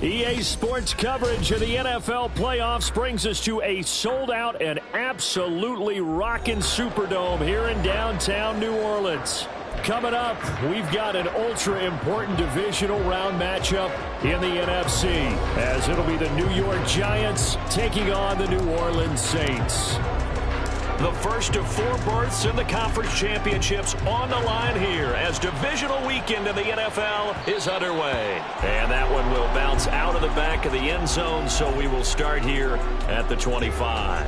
EA Sports coverage of the NFL playoffs brings us to a sold-out and absolutely rocking Superdome here in downtown New Orleans. Coming up, we've got an ultra-important divisional round matchup in the NFC, as it'll be the New York Giants taking on the New Orleans Saints. The first of 4 berths in the conference championships on the line here as divisional weekend in the NFL is underway. And that one will bounce out of the back of the end zone, so we will start here at the 25.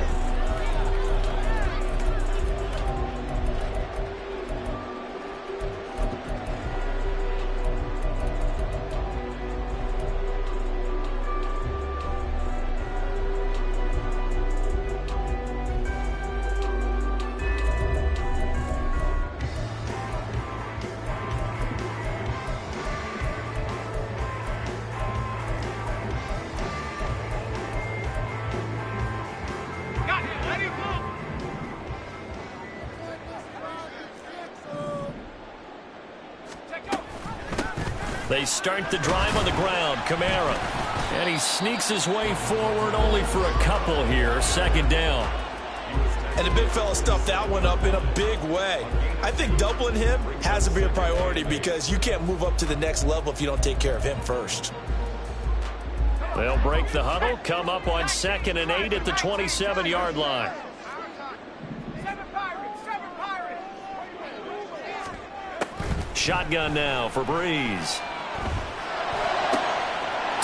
They start the drive on the ground. Kamara. And he sneaks his way forward only for a couple here. Second down. And the big fella stuffed that one up in a big way. I think doubling him has to be a priority because you can't move up to the next level if you don't take care of him first. They'll break the huddle, come up on 2nd and 8 at the 27-yard line. Shotgun now for Breeze.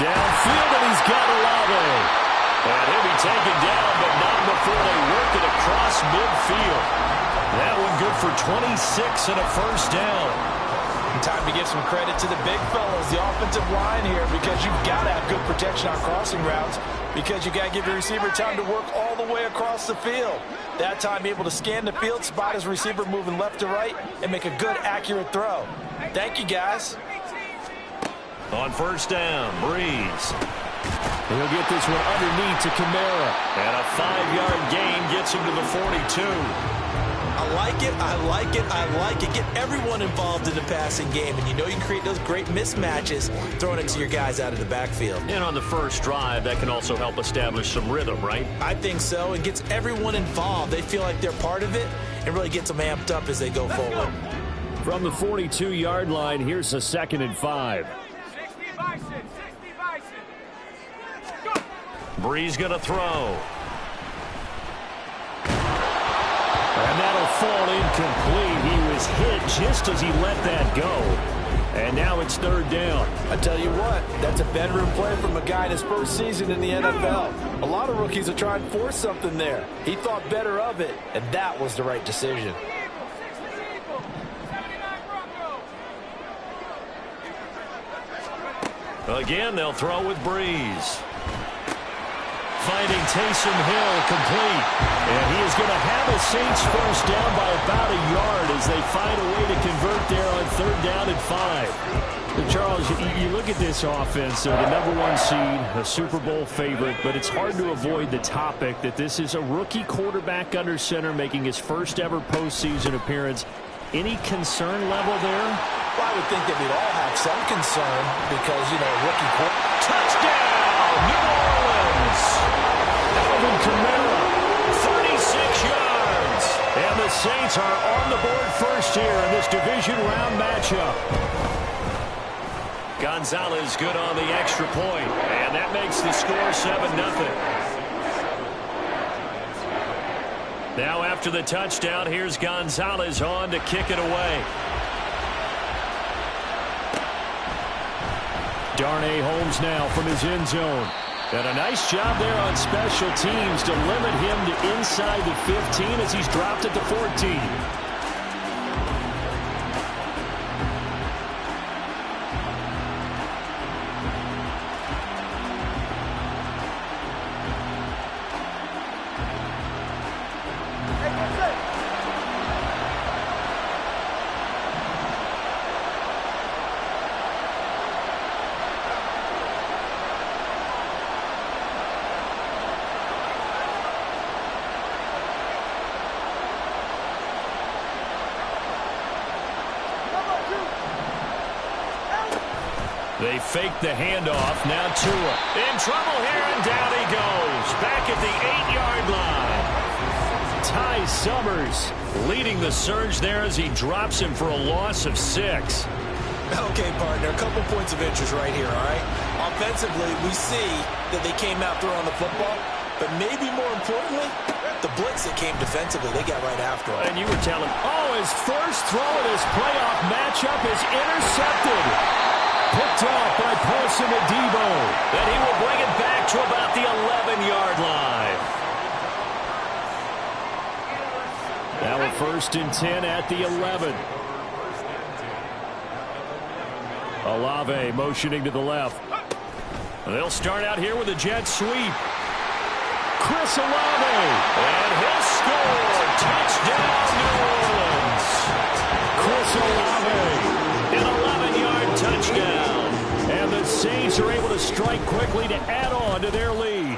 Downfield, and he's got Olave. And he'll be taken down, but not before they work it across midfield. That one good for 26 and a first down. Time to give some credit to the big fellas, the offensive line here, because you've got to have good protection on crossing routes, because you got to give your receiver time to work all the way across the field. That time able to scan the field, spot his receiver moving left to right, and make a good, accurate throw. Thank you, guys. On first down, Breeze. He'll get this one underneath to Kamara. And a 5-yard gain gets him to the 42. I like it, I like it, I like it. Get everyone involved in the passing game, and you know you can create those great mismatches throwing it to your guys out of the backfield. And on the first drive, that can also help establish some rhythm, right? I think so. It gets everyone involved. They feel like they're part of it and really gets them amped up as they go forward. From the 42-yard line, here's a 2nd and 5. Breeze going to throw. And that'll fall incomplete. He was hit just as he let that go. And now it's 3rd down. I tell you what, that's a bedroom play from a guy in his first season in the NFL. A lot of rookies are trying to force something there. He thought better of it, and that was the right decision. Again, they'll throw with Breeze. Finding Taysom Hill complete. And he is going to have a Saints first down by about a yard as they find a way to convert there on 3rd down and 5. And Charles, you look at this offense, they're the #1 seed, a Super Bowl favorite, but it's hard to avoid the topic that this is a rookie quarterback under center making his first ever postseason appearance. Any concern level there? Well, I would think that we'd all have some concern because, you know, rookie quarterback. Touchdown, New Orleans! Alvin Kamara, 36 yards. And the Saints are on the board first here in this division round matchup. Gonzalez good on the extra point, and that makes the score 7-0. Now after the touchdown, here's Gonzalez on to kick it away. Darnay Holmes now from his end zone. And a nice job there on special teams to limit him to inside the 15 as he's dropped at the 14. They fake the handoff. Now Tua in trouble here, and down he goes. Back at the 8-yard line. Ty Summers leading the surge there as he drops him for a loss of 6. Okay, partner, a couple points of interest right here, all right? Offensively, we see that they came out throwing the football, but maybe more importantly, the blitz that came defensively, they got right after him. And you were telling, his first throw in his playoff matchup is intercepted. Picked off by Paulson Adebo. And he will bring it back to about the 11-yard line. Now a 1st and 10 at the 11. Olave motioning to the left. They'll start out here with a jet sweep. Chris Olave. And he'll score. Touchdown, New Orleans. Chris Olave. An 11-yard touchdown. And the Saints are able to strike quickly to add on to their lead.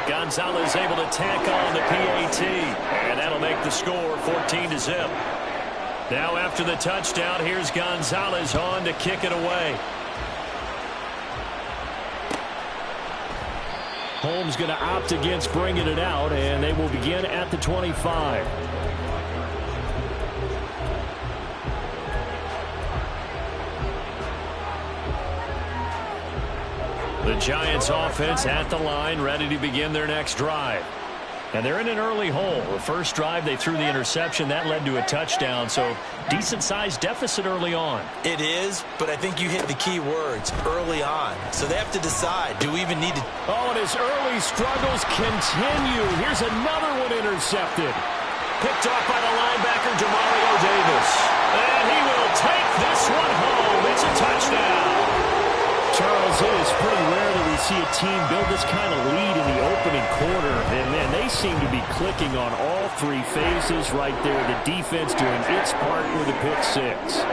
Gonzalez able to tack on the PAT. And that'll make the score 14-0. Now after the touchdown, here's Gonzalez on to kick it away. Holmes going to opt against bringing it out, and they will begin at the 25. The Giants offense at the line, ready to begin their next drive. And they're in an early hole. The first drive, they threw the interception. That led to a touchdown, so decent-sized deficit early on. It is, but I think you hit the key words, early on. So they have to decide, do we even need to... And his early struggles continue. Here's another one intercepted. Picked off by the linebacker, Demario Davis. And he will take this one home. It's a touchdown. Charles, it is pretty rare that we see a team build this kind of lead in the opening quarter. And, man, they seem to be clicking on all 3 phases right there. The defense doing its part with a pick 6.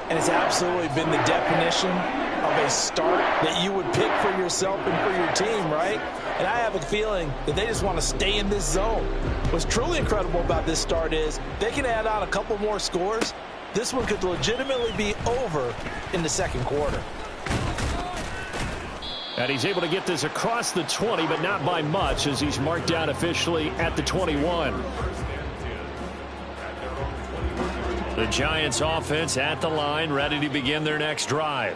And it's absolutely been the definition of a start that you would pick for yourself and for your team, right? And I have a feeling that they just want to stay in this zone. What's truly incredible about this start is they can add on a couple more scores. This one could legitimately be over in the second quarter. And he's able to get this across the 20, but not by much, as he's marked down officially at the 21. The Giants offense at the line, ready to begin their next drive.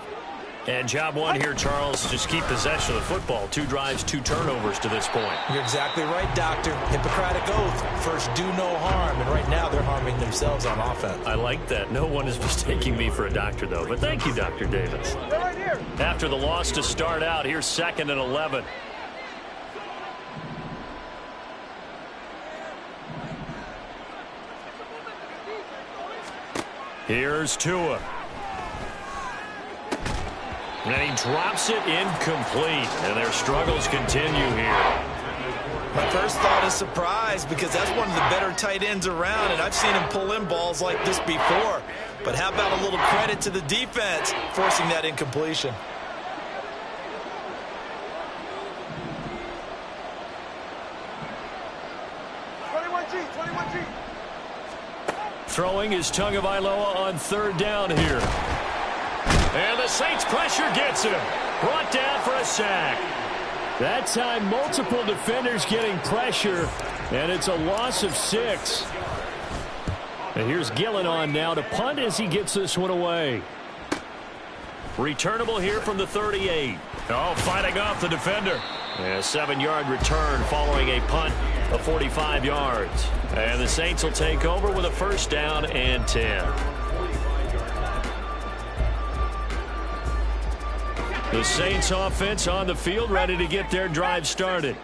And job one here, Charles, just keep possession of the football. 2 drives, 2 turnovers to this point. You're exactly right, Doctor. Hippocratic oath. First, do no harm. And right now, they're harming themselves on offense. I like that. No one is mistaking me for a doctor, though. But thank you, Dr. Davis. Right here. After the loss to start out, here's 2nd and 11. Here's Tua. And he drops it incomplete. And their struggles continue here. My first thought is surprise, because that's one of the better tight ends around, and I've seen him pull in balls like this before. But how about a little credit to the defense forcing that incompletion? Throwing is Tagovailoa on 3rd down here. And the Saints pressure gets him. Brought down for a sack. That time, multiple defenders getting pressure, and it's a loss of 6. And here's Gillen on now to punt as he gets this one away. Returnable here from the 38. Fighting off the defender. And a 7-yard return following a punt of 45 yards. And the Saints will take over with a 1st down and 10. The Saints offense on the field, ready to get their drive started.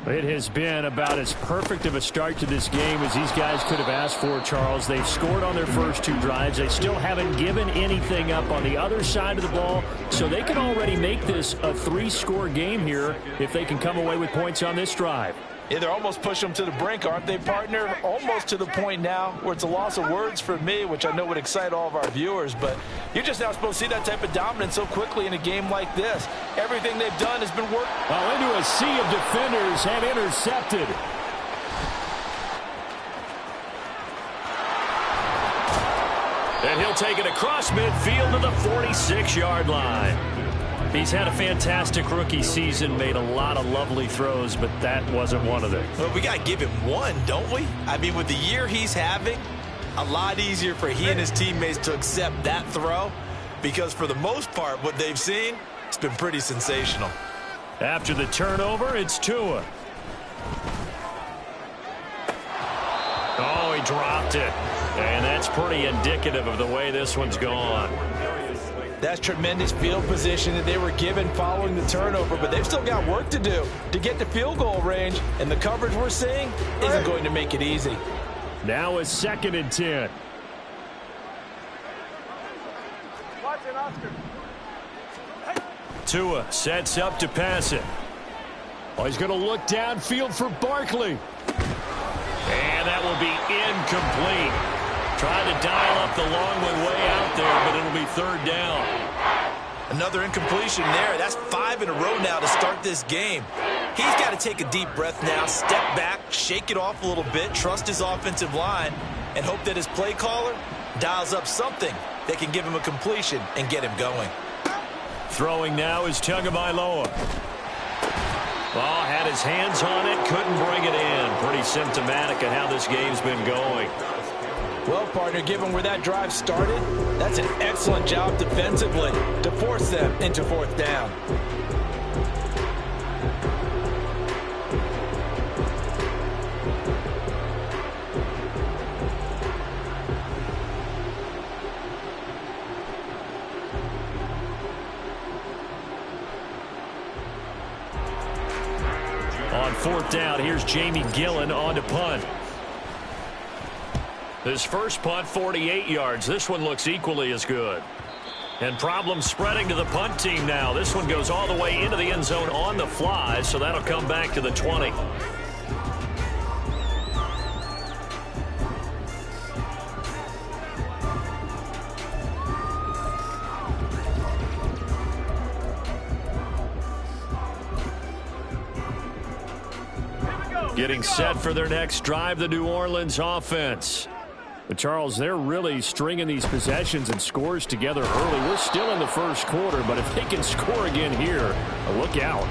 It has been about as perfect of a start to this game as these guys could have asked for, Charles. They've scored on their first 2 drives. They still haven't given anything up on the other side of the ball, so they can already make this a 3-score game here if they can come away with points on this drive. Yeah, they're almost pushing them to the brink, aren't they, partner? Almost to the point now where it's a loss of words for me, which I know would excite all of our viewers. But you're just now supposed to see that type of dominance so quickly in a game like this. Everything they've done has been working. Well, into a sea of defenders have intercepted. And he'll take it across midfield to the 46-yard line. He's had a fantastic rookie season, made a lot of lovely throws, but that wasn't one of them. Well, we got to give him one, don't we? I mean, with the year he's having, a lot easier for he and his teammates to accept that throw, because for the most part, what they've seen, it's been pretty sensational. After the turnover, it's Tua. Oh, he dropped it. And that's pretty indicative of the way this one's gone. That's tremendous field position that they were given following the turnover, but they've still got work to do to get to field goal range, and the coverage we're seeing isn't going to make it easy. Now a 2nd and 10. Tua sets up to pass it. Oh, he's going to look downfield for Barkley. And that will be incomplete. Trying to dial up the long way out there, but it'll be 3rd down. Another incompletion there. That's 5 in a row now to start this game. He's got to take a deep breath now, step back, shake it off a little bit, trust his offensive line, and hope that his play caller dials up something that can give him a completion and get him going. Throwing now is Tagovailoa. Oh, had his hands on it, couldn't bring it in. Pretty symptomatic of how this game's been going. Well, partner, given where that drive started, that's an excellent job defensively to force them into 4th down. On 4th down, here's Jamie Gillen on to punt. His first punt, 48 yards. This one looks equally as good. And problems spreading to the punt team now. This one goes all the way into the end zone on the fly, so that'll come back to the 20. Getting set for their next drive, the New Orleans offense. But Charles, they're really stringing these possessions and scores together early. We're still in the first quarter, but if they can score again here, look out.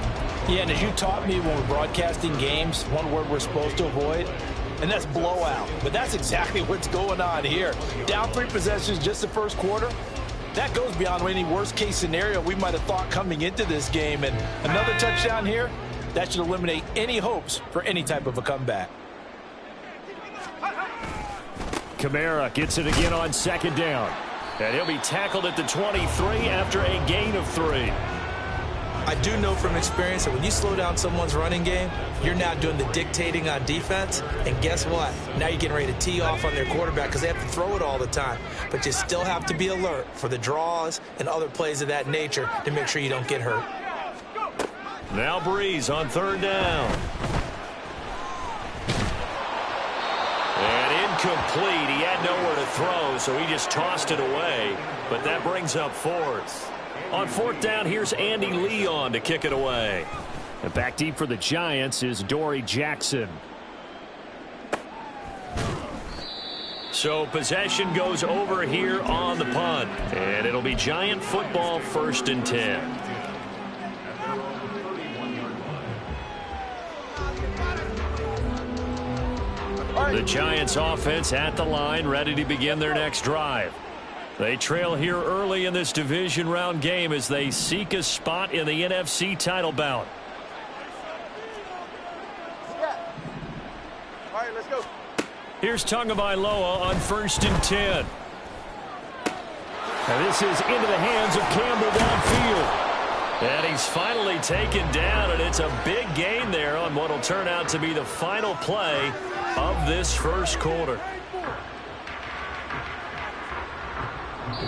Yeah, and as you taught me when we're broadcasting games, one word we're supposed to avoid, and that's blowout. But that's exactly what's going on here. Down 3 possessions just the first quarter. That goes beyond any worst-case scenario we might have thought coming into this game. And another touchdown here, that should eliminate any hopes for any type of a comeback. Kamara gets it again on 2nd down. And he'll be tackled at the 23 after a gain of 3. I do know from experience that when you slow down someone's running game, you're now doing the dictating on defense. And guess what? Now you're getting ready to tee off on their quarterback because they have to throw it all the time. But you still have to be alert for the draws and other plays of that nature to make sure you don't get hurt. Now Breeze on 3rd down. And incomplete. He had nowhere to throw, so he just tossed it away. But that brings up 4th. On 4th down, here's Andy Leon to kick it away. And back deep for the Giants is Dory Jackson. So possession goes over here on the punt. And it'll be Giant football, 1st and 10. The Giants offense at the line, ready to begin their next drive. They trail here early in this division round game as they seek a spot in the NFC title bout. All right, let's go. Here's Tagovailoa on 1st and 10. And this is into the hands of Campbell downfield. And he's finally taken down, and it's a big gain there on what will turn out to be the final play of this first quarter.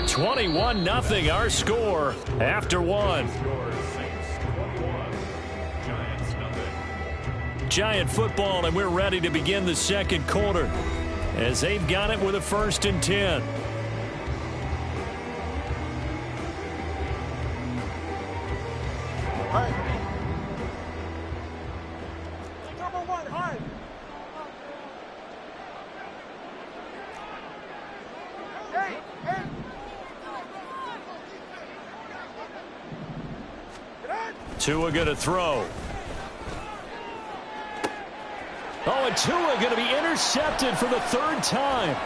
21-0 our score after 1. Giant football, and we're ready to begin the second quarter as they've got it with a 1st and 10. All right. Number 1, hard. Hey, hey. Tua going to throw. Oh, and Tua going to be intercepted for the third time.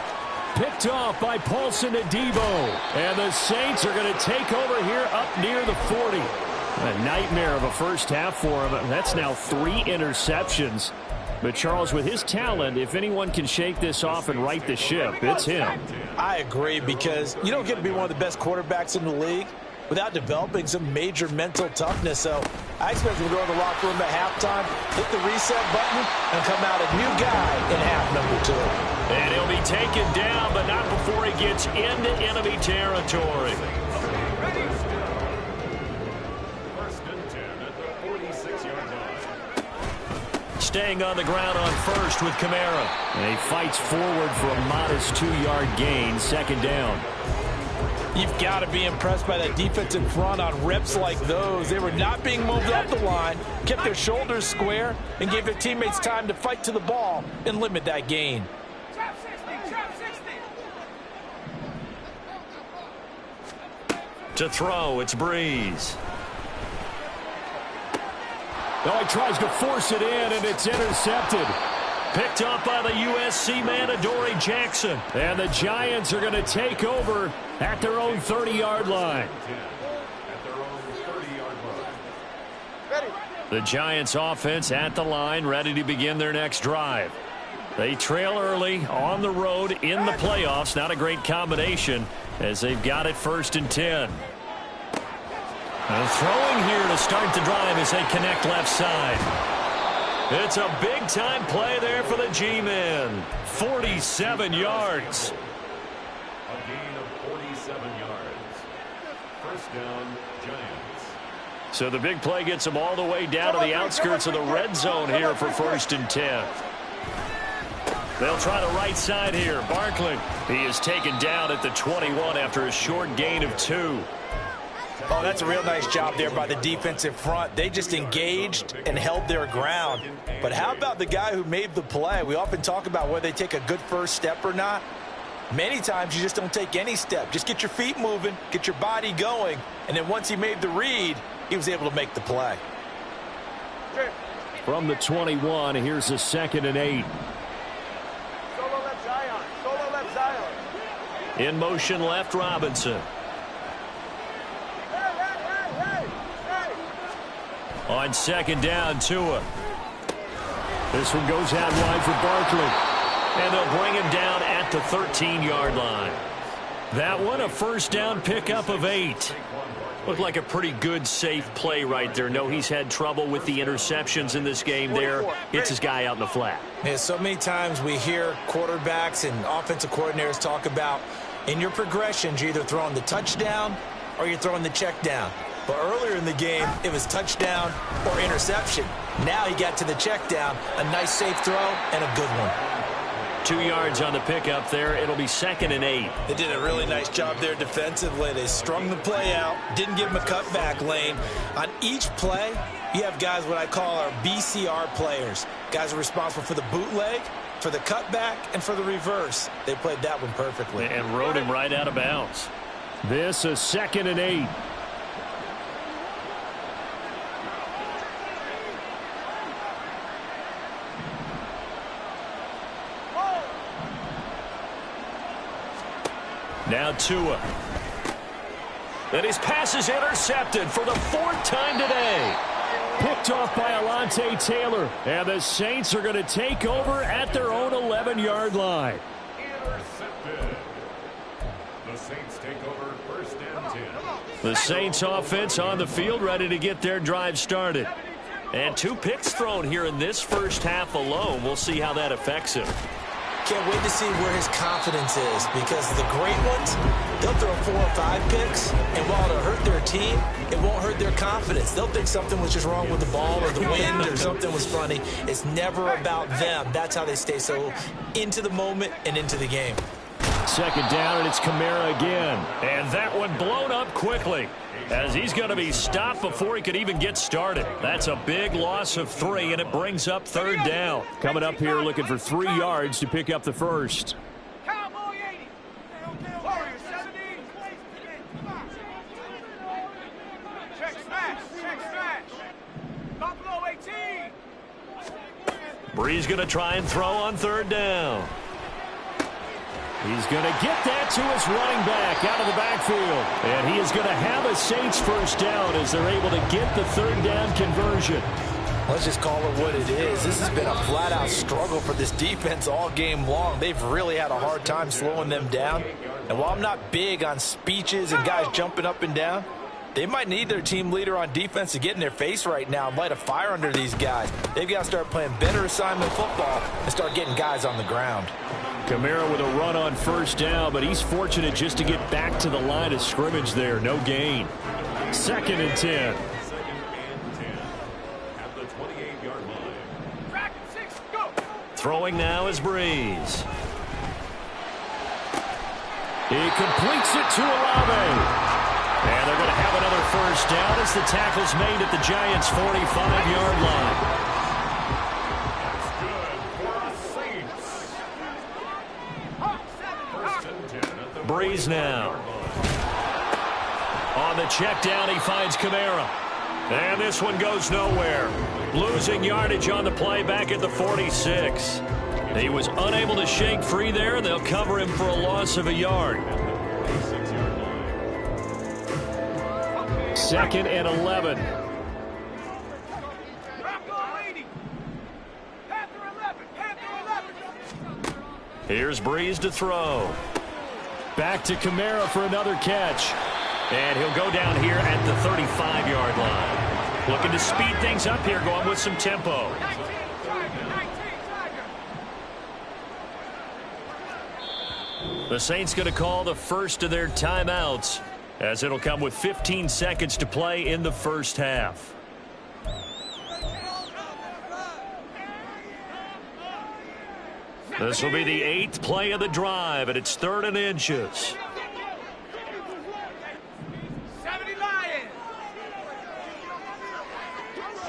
Picked off by Paulson Adebo. And the Saints are going to take over here up near the 40. A nightmare of a first half for him. That's now 3 interceptions. But, Charles, with his talent, if anyone can shake this off and right the ship, it's him. I agree, because you don't get to be one of the best quarterbacks in the league without developing some major mental toughness. So I expect him to go in the locker room at halftime, hit the reset button, and come out a new guy in half number 2. And he'll be taken down, but not before he gets into enemy territory. Staying on the ground on first with Kamara. And he fights forward for a modest 2-yard gain, second down. You've got to be impressed by that defensive front on reps like those. They were not being moved up the line, kept their shoulders square, and gave their teammates time to fight to the ball and limit that gain. Trap 60, trap 60. To throw, it's Breeze. Oh, he tries to force it in, and it's intercepted. Picked up by the USC man, Adoree Jackson. And the Giants are going to take over at their own 30-yard line. Ready. The Giants offense at the line, ready to begin their next drive. They trail early on the road in the playoffs. Not a great combination as they've got it 1st and 10. And throwing here to start the drive as they connect left side. It's a big-time play there for the G-men. 47 yards. A gain of 47 yards. First down, Giants. So the big play gets them all the way down to the outskirts of the red zone here for 1st and 10. They'll try the right side here. Barkley. He is taken down at the 21 after a short gain of 2. Oh, that's a real nice job there by the defensive front. They just engaged and held their ground. But how about the guy who made the play? We often talk about whether they take a good first step or not. Many times you just don't take any step. Just get your feet moving, get your body going, and then once he made the read, he was able to make the play. From the 21, here's a 2nd and 8. Solo left Zion. Solo left Zion. In motion left, Robinson. On 2nd down, Tua. This one goes out wide for Barkley. And they'll bring him down at the 13-yard line. That one, a first down pickup of 8. Looked like a pretty good, safe play right there. No, he's had trouble with the interceptions in this game there. Gets his guy out in the flat. Yeah, so many times we hear quarterbacks and offensive coordinators talk about in your progressions, you're either throwing the touchdown or you're throwing the check down. But earlier in the game, it was touchdown or interception. Now he got to the check down, a nice safe throw, and a good one. 2 yards on the pickup there. It'll be 2nd and 8. They did a really nice job there defensively. They strung the play out, didn't give him a cutback lane. On each play, you have guys what I call our BCR players. Guys are responsible for the bootleg, for the cutback, and for the reverse. They played that one perfectly. And rode him right out of bounds. This is 2nd and 8. Now Tua. And his pass is intercepted for the 4th time today. Picked off by Alontae Taylor. And the Saints are going to take over at their own 11-yard line. Intercepted. The Saints take over 1st and 10. The Saints offense on the field ready to get their drive started. And 2 picks thrown here in this first half alone. We'll see how that affects him. Can't wait to see where his confidence is, because the great ones, they'll throw 4 or 5 picks, and while it'll hurt their team, it won't hurt their confidence. They'll think something was just wrong with the ball or the wind or something was funny. It's never about them. That's how they stay so into the moment and into the game. 2nd down, and it's Kamara again. And that one blown up quickly, as he's going to be stopped before he could even get started. That's a big loss of 3, and it brings up 3rd down. Coming up here looking for 3 yards to pick up the first. Cowboy 80. Warrior 70. Check smash. Check smash. Brees going to try and throw on third down. He's going to get that to his running back out of the backfield. And he is going to have a Saints first down as they're able to get the third down conversion. Let's just call it what it is. This has been a flat-out struggle for this defense all game long. They've really had a hard time slowing them down. And while I'm not big on speeches and guys jumping up and down, they might need their team leader on defense to get in their face right now and light a fire under these guys. They've got to start playing better assignment football and start getting guys on the ground. Kamara with a run on first down, but he's fortunate just to get back to the line of scrimmage there. No gain. 2nd and 10. Throwing now is Brees. He completes it to Olave. And they're going to have another first down as the tackle's made at the Giants' 45-yard line. Brees now. On the check down, he finds Kamara. And this one goes nowhere. Losing yardage on the play back at the 46. He was unable to shake free there, and they'll cover him for a loss of a yard. 2nd and 11. Here's Brees to throw. Back to Kamara for another catch. And he'll go down here at the 35-yard line. Looking to speed things up here, going with some tempo. The Saints going to call the first of their timeouts, as it'll come with 15 seconds to play in the first half. This will be the 8th play of the drive, and it's 3rd and inches.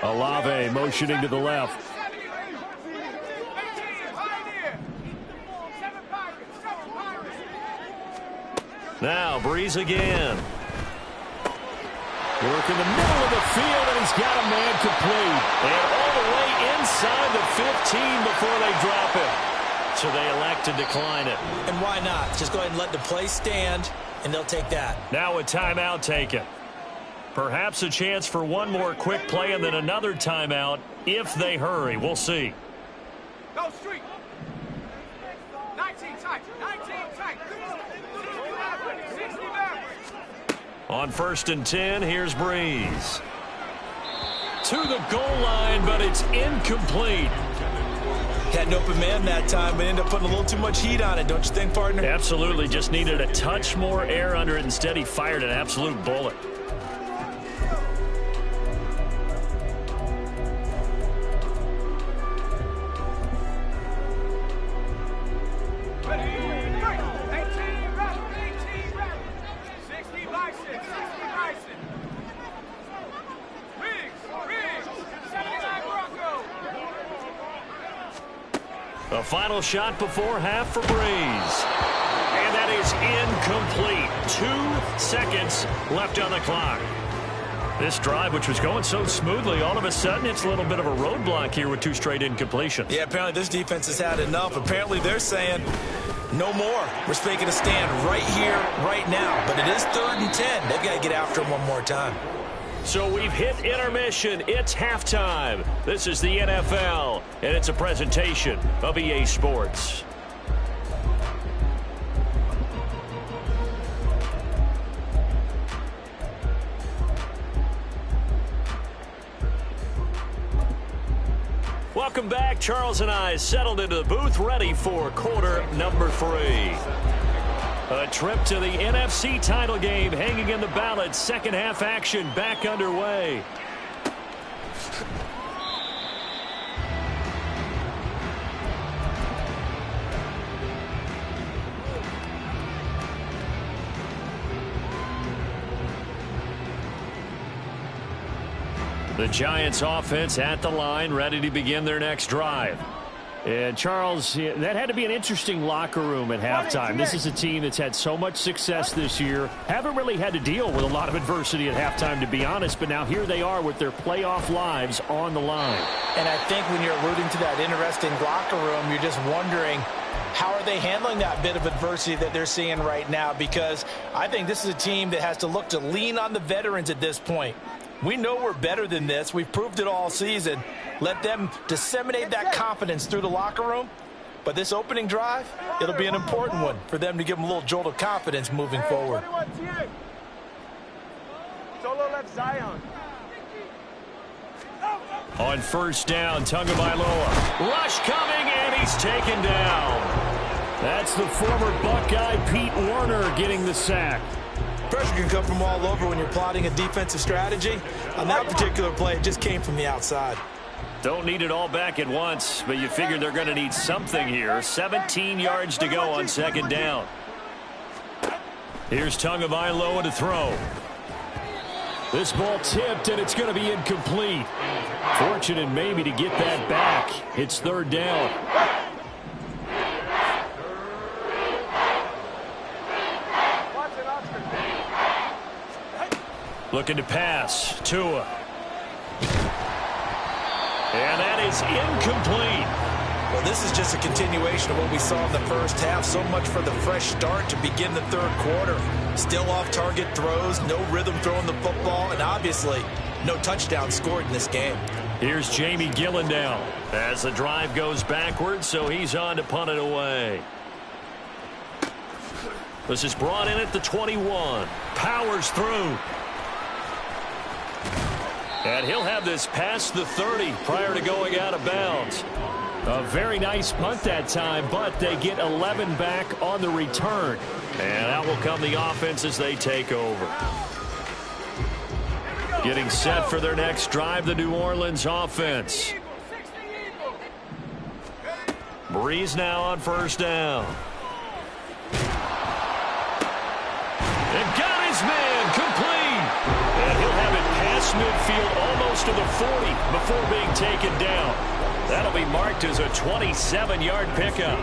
Olave motioning to the left. Now Brees again. Work in the middle of the field, and he's got a man complete. And all the way inside the 15 before they drop him. So they elect to decline it. And why not? Just go ahead and let the play stand, and they'll take that. Now a timeout taken. Perhaps a chance for one more quick play and then another timeout if they hurry. We'll see. Go street. 19 tight. 19 tight. 60 backwards. On 1st and 10, here's Brees. To the goal line, but it's incomplete. Had an open man that time, but ended up putting a little too much heat on it, don't you think, partner? Absolutely. Just needed a touch more air under it. Instead, he fired an absolute bullet. A final shot before half for Brees. And that is incomplete. 2 seconds left on the clock. This drive, which was going so smoothly, all of a sudden it's a little bit of a roadblock here with 2 straight incompletions. Yeah, apparently this defense has had enough. Apparently they're saying no more. We're making a stand right here, right now. But it is 3rd and 10. They've got to get after him one more time. So we've hit intermission. It's halftime. This is the NFL, and it's a presentation of EA Sports. Welcome back. Charles and I settled into the booth, ready for quarter number 3. A trip to the NFC title game hanging in the balance. Second half action back underway. The Giants offense at the line, ready to begin their next drive. And, Charles, that had to be an interesting locker room at halftime. This is a team that's had so much success this year. Haven't really had to deal with a lot of adversity at halftime, to be honest. But now here they are with their playoff lives on the line. And I think when you're alluding to that interesting locker room, you're just wondering, how are they handling that bit of adversity that they're seeing right now? Because I think this is a team that has to look to lean on the veterans at this point. We know we're better than this. We've proved it all season. Let them disseminate that confidence through the locker room. But this opening drive, it'll be an important one for them to give them a little jolt of confidence moving forward. Solo left Zion. On first down, Tagovailoa. Rush coming, and he's taken down. That's the former Buckeye Pete Werner getting the sack. Pressure can come from all over when you're plotting a defensive strategy. On that particular play, it just came from the outside. Don't need it all back at once, but you figure they're going to need something here. 17 yards to go on second down. Here's Tagovailoa to throw. This ball tipped, and it's going to be incomplete. Fortunate maybe to get that back. It's third down. Looking to pass. Tua. And that is incomplete. Well, this is just a continuation of what we saw in the first half. So much for the fresh start to begin the third quarter. Still off-target throws, no rhythm throwing the football, and obviously no touchdown scored in this game. Here's Jamie Gillen down as the drive goes backwards, so he's on to punt it away. This is brought in at the 21. Powers through. And he'll have this past the 30 prior to going out of bounds. A very nice punt that time, but they get 11 back on the return. And out will come the offense as they take over. Getting set for their next drive, the New Orleans offense. Breeze now on first down. And got his man complete. And he'll have it past midfield almost to the 40 before being taken down. That'll be marked as a 27-yard pickup.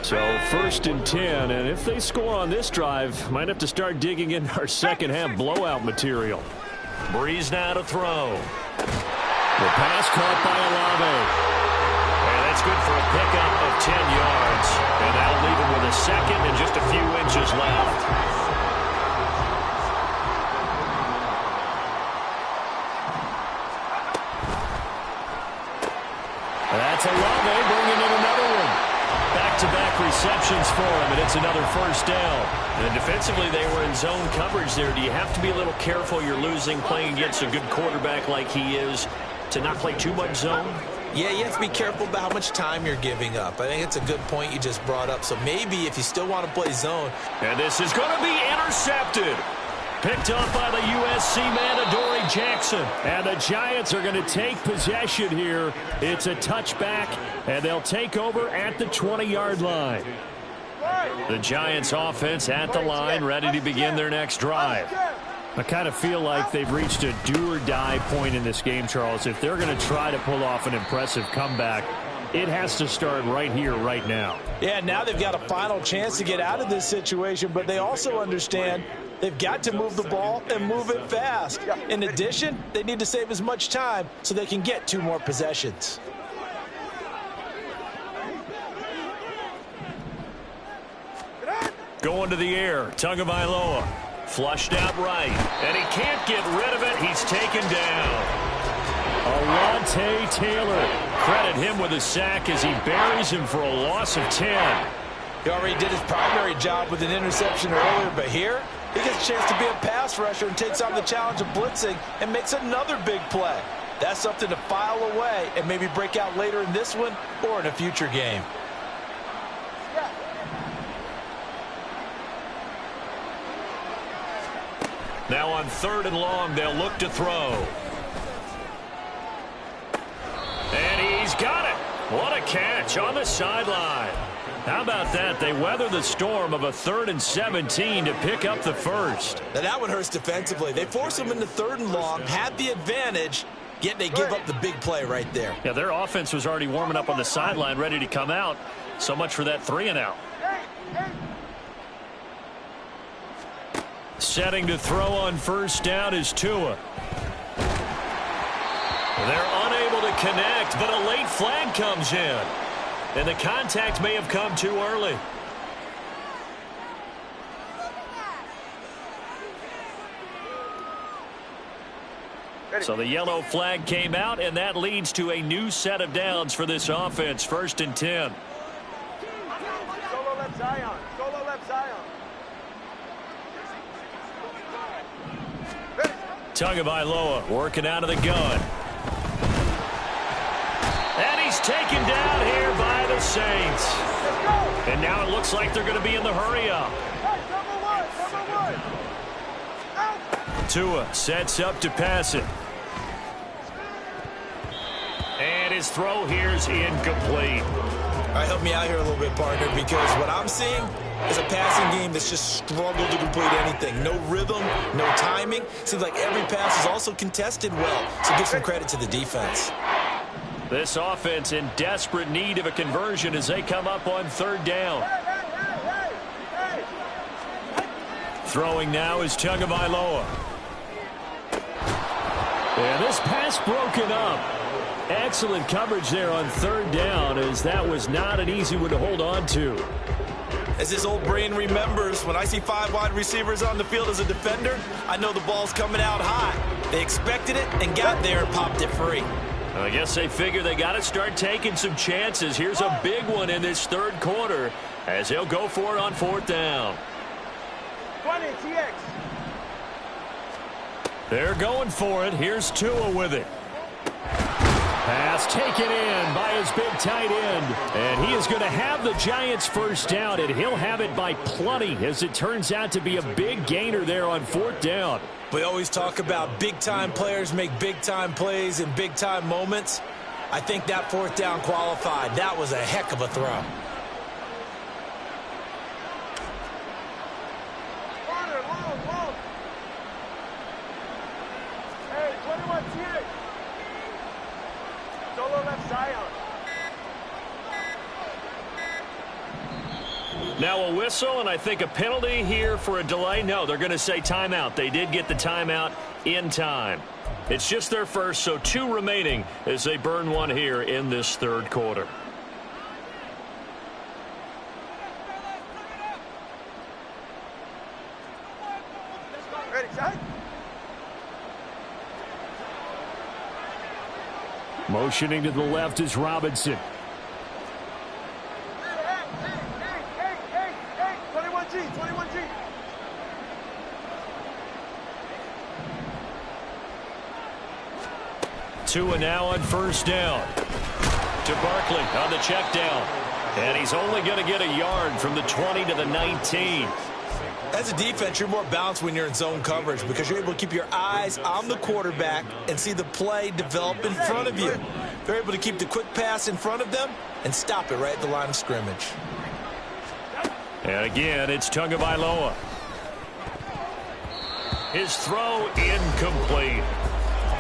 So first and 10, and if they score on this drive, might have to start digging in our second half blowout material. Breeze now to throw. The pass caught by Olave. And that's good for a pickup of 10 yards. And that'll leave him with a second and just a few inches left. That's Olave bringing in another one. Back-to-back receptions for him, and it's another first down. And defensively, they were in zone coverage there. Do you have to be a little careful you're losing playing against a good quarterback like he is to not play too much zone? Yeah, you have to be careful about how much time you're giving up. I think it's a good point you just brought up. So maybe if you still want to play zone. And this is going to be intercepted. Picked up by the USC man, Adoree Jackson. And the Giants are going to take possession here. It's a touchback, and they'll take over at the 20-yard line. The Giants offense at the line, ready to begin their next drive. I kind of feel like they've reached a do-or-die point in this game, Charles. If they're going to try to pull off an impressive comeback, it has to start right here, right now. Yeah, now they've got a final chance to get out of this situation, but they also understand they've got to move the ball and move it fast. In addition, they need to save as much time so they can get 2 more possessions. Going to the air, Tagovailoa. Flushed out right, and he can't get rid of it. He's taken down. Alontae Taylor. Credit him with a sack as he buries him for a loss of 10. He already did his primary job with an interception earlier, but here he gets a chance to be a pass rusher and takes on the challenge of blitzing and makes another big play. That's something to file away and maybe break out later in this one or in a future game. Now on 3rd and long, they'll look to throw. And he's got it. What a catch on the sideline. How about that? They weather the storm of a 3rd and 17 to pick up the first. Now that one hurts defensively. They force him into 3rd and long, had the advantage, Yet they give up the big play right there. Yeah, their offense was already warming up on the sideline, ready to come out. So much for that 3-and-out. Setting to throw on first down is Tua. They're unable to connect, but a late flag comes in. And the contact may have come too early. So the yellow flag came out, and that leads to a new set of downs for this offense. 1st and 10. Solo left Zion. Solo left Zion. Tagovailoa working out of the gun. And he's taken down here by the Saints. And now it looks like they're going to be in the hurry-up. Tua sets up to pass it. And his throw here's incomplete. All right, help me out here a little bit, partner, because what I'm seeing is a passing game that's just struggled to complete anything. No rhythm, no timing. Seems like every pass is also contested well, so give some credit to the defense. This offense in desperate need of a conversion as they come up on 3rd down. Throwing now is Tagovailoa. And this pass broken up. Excellent coverage there on 3rd down, as that was not an easy one to hold on to. As his old brain remembers, when I see 5 wide receivers on the field as a defender, I know the ball's coming out high. They expected it and got there and popped it free. I guess they figure they got to start taking some chances. Here's a big one in this 3rd quarter as they'll go for it on 4th down. 20 TX. They're going for it. Here's Tua with it. Pass taken in by his big tight end. And he is going to have the Giants' first down, and he'll have it by plenty, as it turns out to be a big gainer there on 4th down. We always talk about big-time players make big-time plays in big-time moments. I think that 4th down qualified. That was a heck of a throw. Long. Hey, 21 TX. Solo left Zion. Now a whistle, and I think a penalty here for a delay. No, they're going to say timeout. They did get the timeout in time. It's just their first, so 2 remaining as they burn one here in this 3rd quarter. Ready, son? Motioning to the left is Robinson. Hey, 21G. Tua now on first down. To Barkley on the check down. And he's only going to get a yard from the 20 to the 19. As a defense, you're more balanced when you're in zone coverage because you're able to keep your eyes on the quarterback and see the play develop in front of you. They're able to keep the quick pass in front of them and stop it right at the line of scrimmage. And again, it's Tagovailoa. His throw incomplete.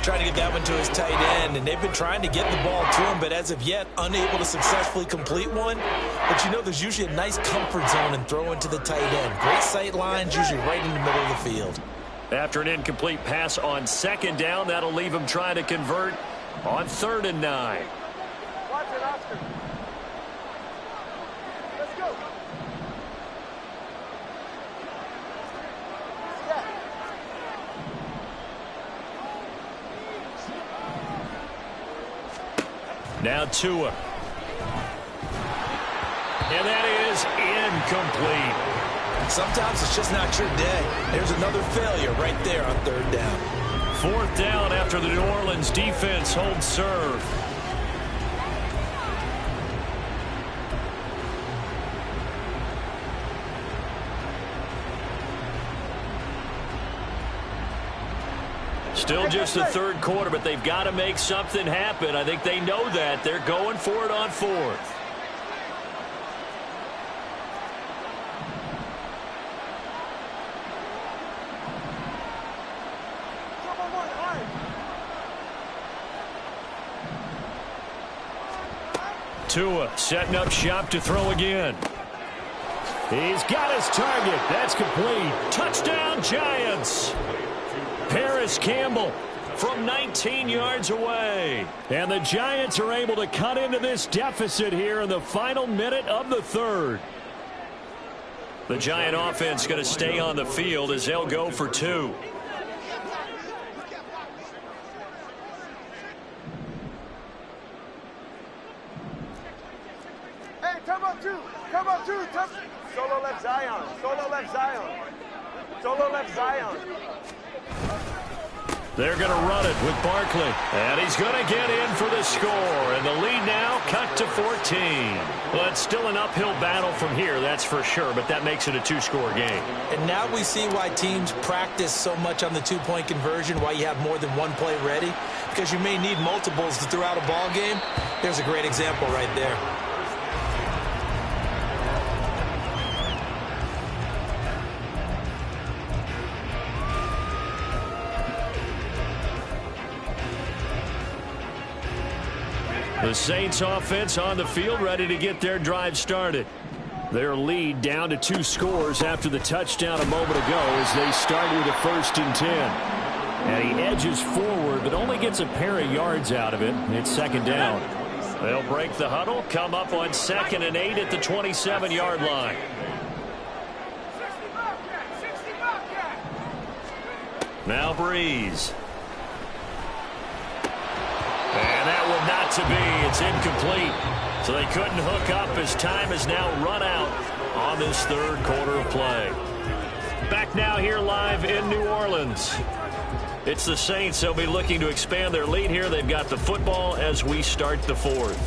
Trying to get that one to his tight end, and they've been trying to get the ball to him, but as of yet, unable to successfully complete one. But you know there's usually a nice comfort zone in throwing to the tight end. Great sight lines, usually right in the middle of the field. After an incomplete pass on 2nd down, that'll leave him trying to convert on 3rd and 9. Watch it, Oscar. Let's go. Now Tua. And that is incomplete. Sometimes it's just not your day. There's another failure right there on 3rd down. 4th down after the New Orleans defense holds serve. Still just the 3rd quarter, but they've got to make something happen. I think they know that. They're going for it on 4th. Tua setting up shop to throw again. He's got his target. That's complete. Touchdown, Giants. Paris Campbell from 19 yards away. And the Giants are able to cut into this deficit here in the final minute of the third. The Giant offense going to stay on the field as they'll go for 2. Hey, come on, two. Come on, two. Solo left Zion. Solo left Zion. Solo left Zion. They're going to run it with Barkley. And he's going to get in for the score. And the lead now cut to 14. Well, it's still an uphill battle from here, that's for sure. But that makes it a 2-score game. And now we see why teams practice so much on the 2-point conversion, why you have more than one play ready. Because you may need multiples throughout a ball game. There's a great example right there. The Saints offense on the field ready to get their drive started. Their lead down to 2 scores after the touchdown a moment ago as they start with a 1st and 10. And he edges forward but only gets a pair of yards out of it. It's 2nd down. They'll break the huddle, come up on 2nd and 8 at the 27-yard line. Now Breeze. And that one not to be. It's incomplete. So they couldn't hook up as time has now run out on this 3rd quarter of play. Back now here live in New Orleans. It's the Saints. They'll be looking to expand their lead here. They've got the football as we start the 4th.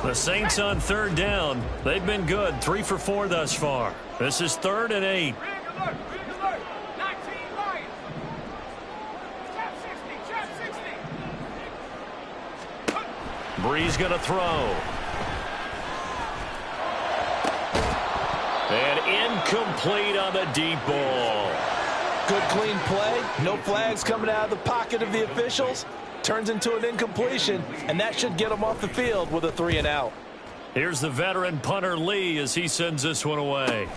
The Saints on 3rd down. They've been good. 3 for 4 thus far. This is 3rd and 8. Breeze going to throw. And incomplete on the deep ball. Good clean play. No flags coming out of the pocket of the officials. Turns into an incompletion, and that should get him off the field with a 3 and out. Here's the veteran punter Lee as he sends this one away.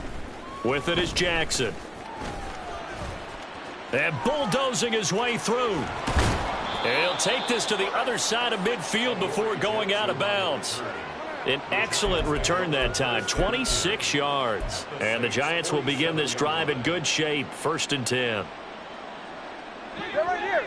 With it is Jackson. And bulldozing his way through. And he'll take this to the other side of midfield before going out of bounds. An excellent return that time, 26 yards. And the Giants will begin this drive in good shape, 1st and 10. They're right here.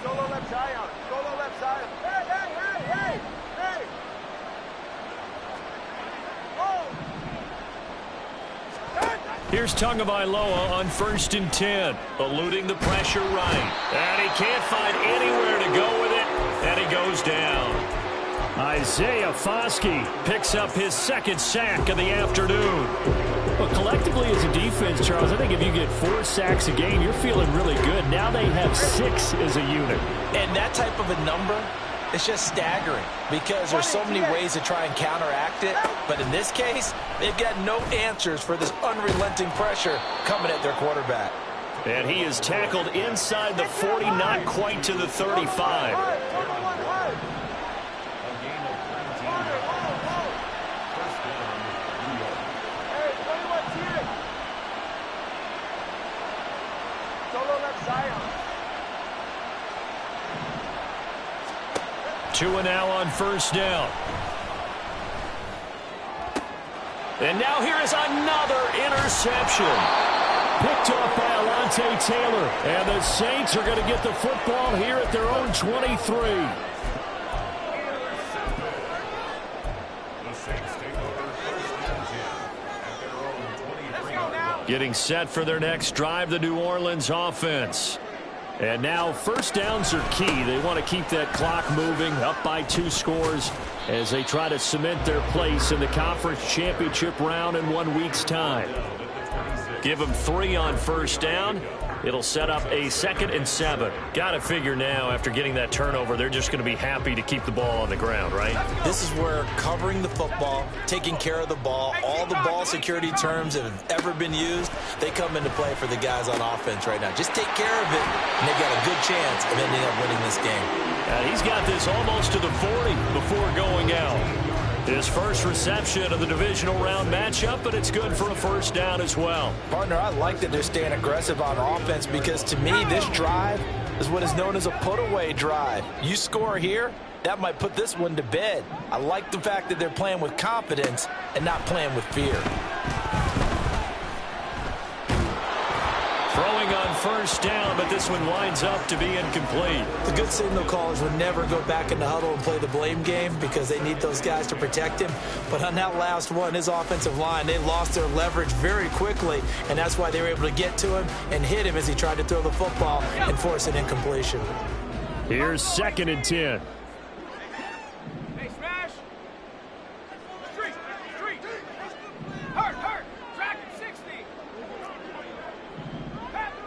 Solo left Zion. Solo left Zion. Hey, hey, hey, hey, hey. Oh. Here's Tagovailoa on 1st and 10. Eluding the pressure right. And he can't find anywhere to go with it. And he goes down. Isaiah Foskey picks up his 2nd sack of the afternoon. Well, collectively as a defense, Charles, I think if you get 4 sacks a game, you're feeling really good. Now they have 6 as a unit. And that type of a number, it's just staggering because there's so many ways to try and counteract it. But in this case, they've got no answers for this unrelenting pressure coming at their quarterback. And he is tackled inside the 40, not quite to the 35. Tua now on 1st down. And now here is another interception. Picked off by Alontae Taylor. And the Saints are going to get the football here at their own 23. The Saints take over 1st and 10 at their own 23. Getting set for their next drive, the New Orleans offense. And now 1st downs are key. They want to keep that clock moving, up by 2 scores as they try to cement their place in the conference championship round in 1 week's time. Give them 3 on 1st down, It'll set up a 2nd and 7. Got to figure now, after getting that turnover, they're just going to be happy to keep the ball on the ground, right? This is where covering the football, taking care of the ball, all the ball security terms that have ever been used, they come into play for the guys on offense right now. Just take care of it, and they've got a good chance of ending up winning this game. He's got this almost to the 40 before going out. His first reception of the divisional round matchup, but it's good for a first down as well. Partner, I like that they're staying aggressive on offense because, to me, this drive is what is known as a put-away drive. You score here, that might put this one to bed. I like the fact that they're playing with confidence and not playing with fear. Throwing on first down, but this one winds up to be incomplete. The good signal callers would never go back in the huddle and play the blame game because they need those guys to protect him. But on that last one, his offensive line, they lost their leverage very quickly, and that's why they were able to get to him and hit him as he tried to throw the football and force an incompletion. Here's 2nd and 10. Hey, smash! Street! Hurt! Track at 60! Panther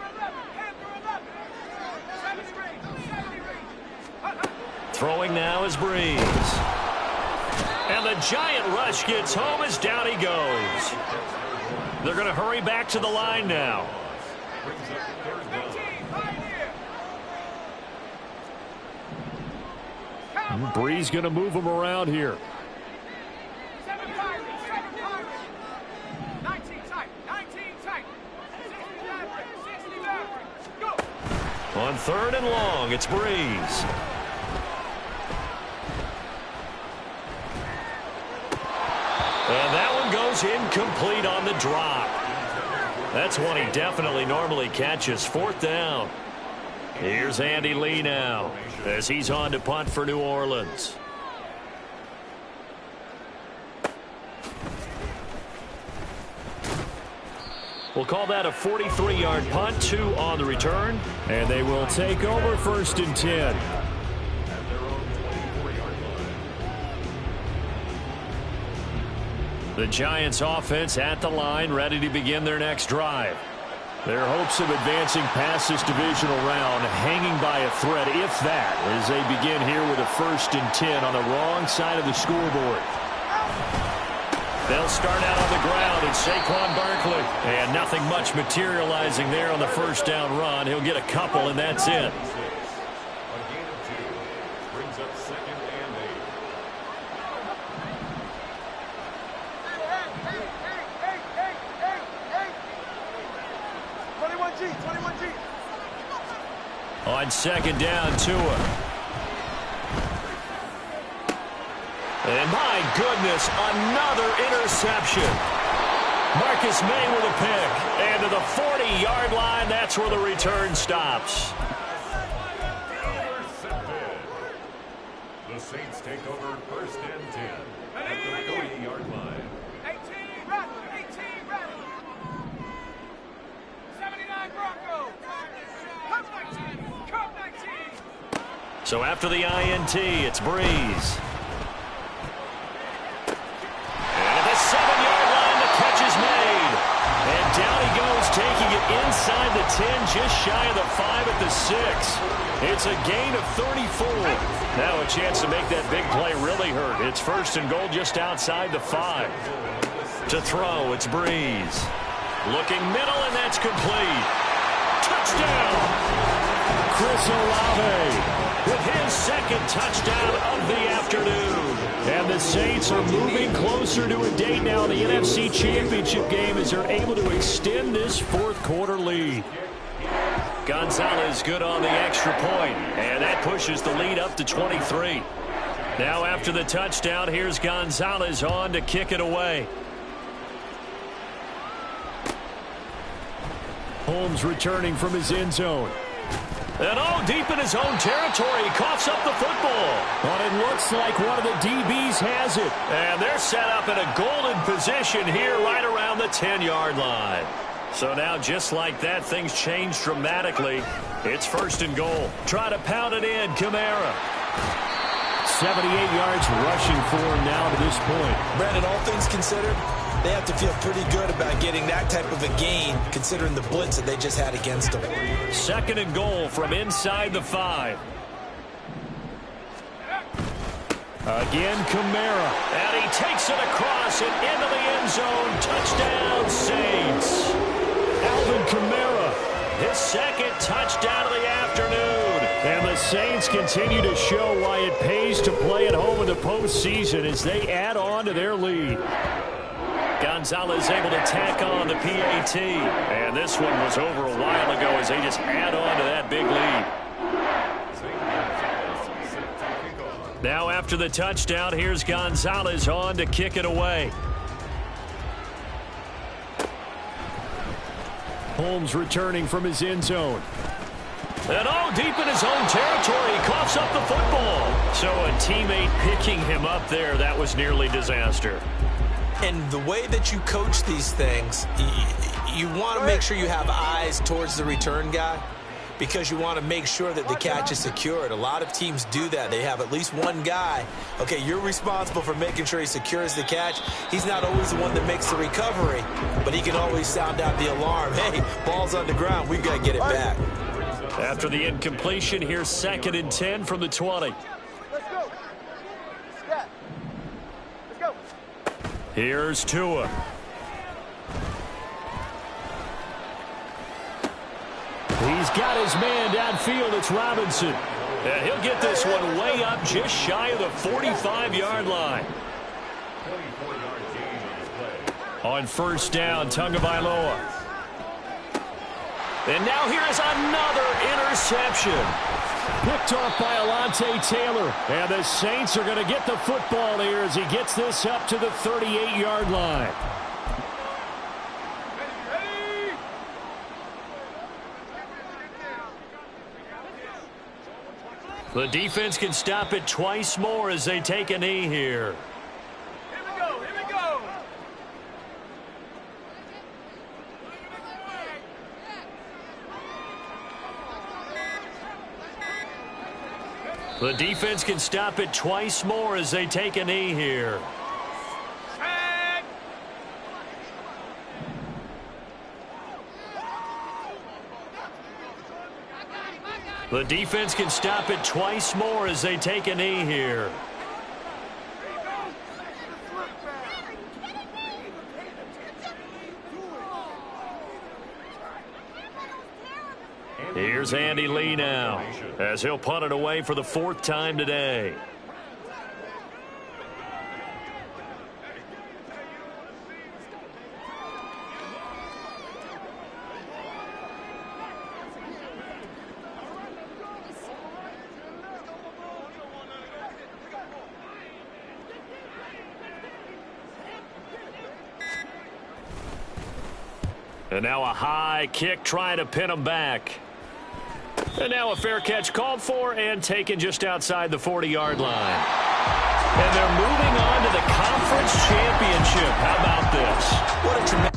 11! 70 range! Throwing now is Breeze. And the giant rush gets home as down he goes. They're going to hurry back to the line now. Breeze going to move him around here. 7 Pirates! 19 tight! 60 Maverick! Go! On 3rd and long, it's Breeze. And that one goes incomplete on the drop. That's one he definitely normally catches. 4th down. Here's Andy Lee now as he's on to punt for New Orleans. We'll call that a 43-yard punt, 2 on the return, and they will take over 1st and 10. The Giants offense at the line, ready to begin their next drive. Their hopes of advancing past this divisional round hanging by a thread, if that, as they begin here with a 1st and 10 on the wrong side of the scoreboard. They'll start out on the ground. It's Saquon Barkley. And nothing much materializing there on the first down run. He'll get a couple, and that's it. Brings up 2nd and 8. 21G! On 2nd down, Tua. And my goodness, another interception. Marcus May with a pick. And to the 40-yard line, that's where the return stops. The Saints take over 1st and 10 at the 40-yard line. 18 ready! 79 Broncos! Cup 19! So after the INT, it's Breeze. And at the 7-yard line, the catch is made. And down he goes, taking it inside the 10, just shy of the 5 at the 6. It's a gain of 34. Now a chance to make that big play really hurt. It's 1st and goal just outside the 5. To throw, it's Breeze. Looking middle, and that's complete. Touchdown! Chris Olave with his 2nd touchdown of the afternoon. And the Saints are moving closer to a date now in the NFC Championship game as they're able to extend this 4th quarter lead. Gonzalez good on the extra point, and that pushes the lead up to 23. Now after the touchdown, here's Gonzalez on to kick it away. Holmes returning from his end zone. And deep in his own territory, he coughs up the football. But it looks like one of the DBs has it. And they're set up in a golden position here right around the 10-yard line. So now, just like that, things change dramatically. It's 1st and goal. Try to pound it in, Kamara. 78 yards rushing for him now to this point. Brandon, all things considered, They have to feel pretty good about getting that type of a gain, considering the blitz that they just had against them. 2nd and goal from inside the 5. Again, Kamara. And he takes it across and into the end zone. Touchdown, Saints. Alvin Kamara, his 2nd touchdown of the afternoon. And the Saints continue to show why it pays to play at home in the postseason as they add on to their lead. Gonzalez able to tack on the PAT. And this one was over a while ago as they just add on to that big lead. Now after the touchdown, here's Gonzalez on to kick it away. Holmes returning from his end zone. And deep in his own territory, he coughs up the football. So a teammate picking him up there, that was nearly disaster. And the way that you coach these things, you want to make sure you have eyes towards the return guy because you want to make sure that the catch is secured. A lot of teams do that. They have at least one guy. Okay, you're responsible for making sure he secures the catch. He's not always the one that makes the recovery, but he can always sound out the alarm. Hey, ball's on the ground. We've got to get it back. After the incompletion, here's 2nd and 10 from the 20. Let's go. Yeah. Let's go. Here's Tua. He's got his man downfield. It's Robinson. And he'll get this one way up just shy of the 45-yard line. On 1st down, Tagovailoa. And now here's another interception. Picked off by Alontae Taylor. And the Saints are going to get the football here as he gets this up to the 38-yard line. The defense can stop it twice more as they take a knee here. Here we go. Here we go. The defense can stop it twice more as they take a knee here. The defense can stop it twice more as they take a knee here. Here's Andy Lee now as he'll punt it away for the 4th time today. And now a high kick trying to pin him back. And now a fair catch called for and taken just outside the 40-yard line. And they're moving on to the conference championship. How about this? What a tremendous